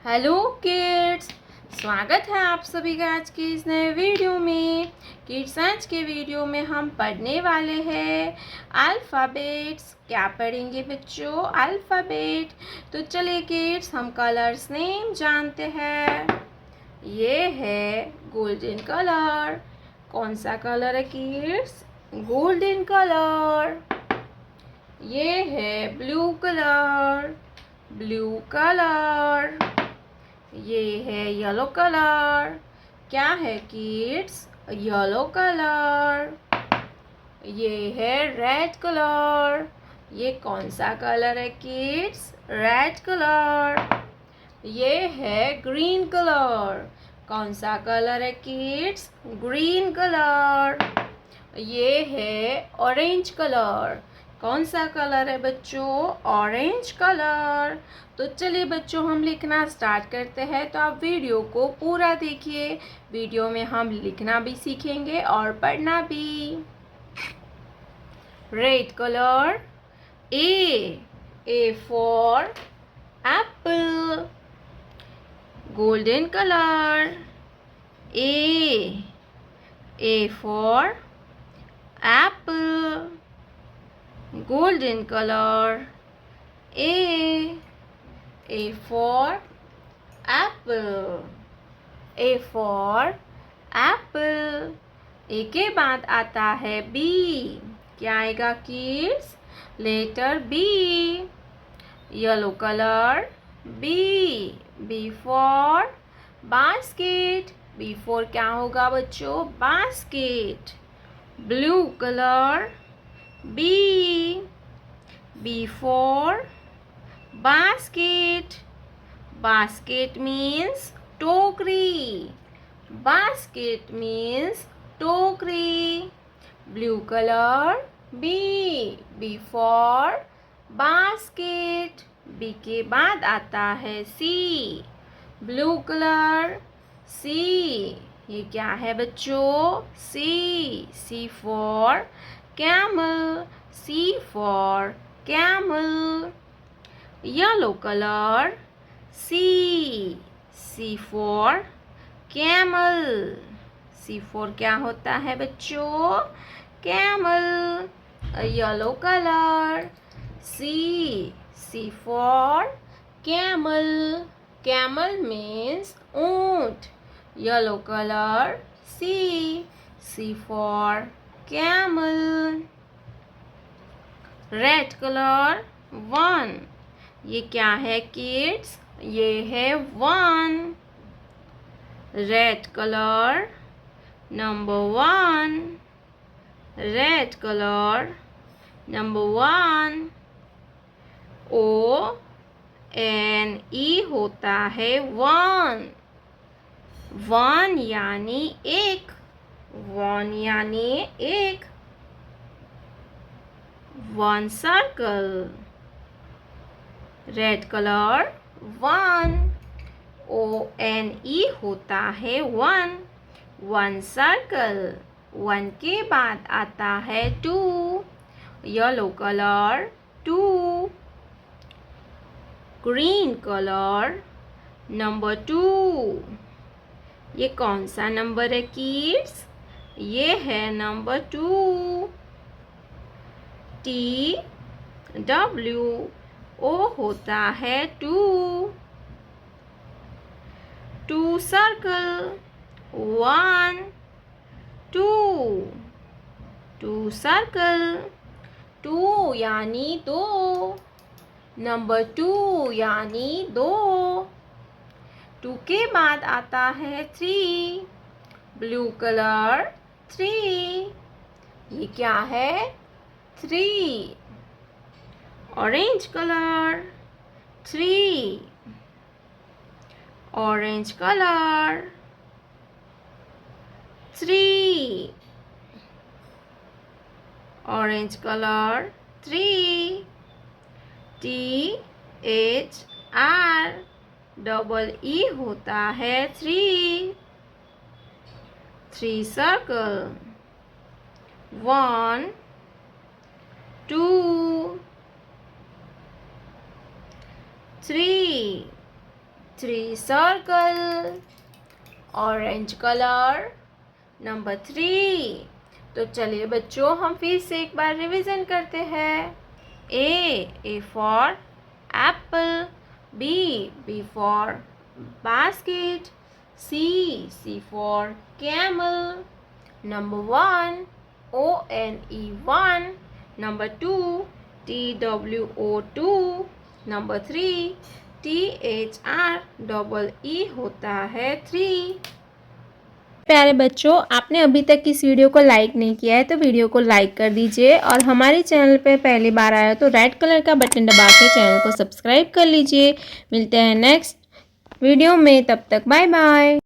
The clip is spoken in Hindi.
हेलो किड्स, स्वागत है आप सभी का आज के इस नए वीडियो में। किड्स आज के वीडियो में हम पढ़ने वाले हैं अल्फ़ाबेट्स। क्या पढ़ेंगे बच्चों? अल्फ़ाबेट। तो चलिए किड्स, हम कलर्स नेम जानते हैं। ये है गोल्डन कलर। कौन सा कलर है किड्स? Golden colour. ये है ब्लू कलर। Blue colour. ये है येलो कलर। क्या है किड्स? Yellow colour. ये है रेड कलर। ये कौन सा कलर है किड्स? Red colour. ये है ग्रीन कलर। कौन सा कलर है किड्स? Green colour. ये है ऑरेंज कलर। कौन सा कलर है बच्चों? Orange colour. तो चलिए बच्चों, हम लिखना स्टार्ट करते हैं। तो आप वीडियो को पूरा देखिए। वीडियो में हम लिखना भी सीखेंगे और पढ़ना भी। Red colour. A for Apple. Golden colour. A for Apple. golden color. A for apple. A for apple. A के बाद आता है B। क्या आएगा kids? Letter B। Yellow colour. B। B for basket. B for क्या होगा बच्चों? basket. Blue colour. B for basket. Basket means टोकरी. Basket means टोकरी. Blue color. B for basket. B के बाद आता है C। Blue color. C। ये क्या है बच्चों? C for camel. C for camel. Yellow color. C for camel. C for क्या होता है बच्चों? camel. Yellow color. C for camel. Camel means ऊंट. Yellow color. C for camel. Red colour. 1। ये क्या है किड्स? ये है 1। Red colour. Number 1। Red colour number 1। O-N-E होता है 1। 1 यानी एक। 1 यानी एक। 1 सर्कल। Red colour 1। O-N-E होता है 1। 1 सर्कल। 1 के बाद आता है 2। Yellow colour 2। Green colour number 2। ये कौन सा नंबर है किड्स? ये है नंबर 2। TWO होता है 2। 2 सर्कल। 1 2। 2 सर्कल। 2 यानी 2। नंबर 2 यानी 2। 2 के बाद आता है 3। Blue colour 3। ये क्या है? 3। Orange colour 3। Orange colour 3। Orange colour 3। THR होता है 3। 3 circle. 1 2 3 3 circle, orange color. Number 3. तो चलिए बच्चों हम फिर से एक बार रिवीजन करते हैं. A for apple. B for basket. C for camel. Number 1, ONE1. Number 2, TWO2. Number 3, THREE होता है 3. प्यारे बच्चों, आपने अभी तक इस वीडियो को लाइक नहीं किया है तो वीडियो को लाइक कर दीजिए और हमारे चैनल पे पहली बार आया तो रेड कलर का बटन दबा के चैनल को सब्सक्राइब कर लीजिए. मिलते हैं नेक्स्ट वीडियो में, तब तक बाय बाय.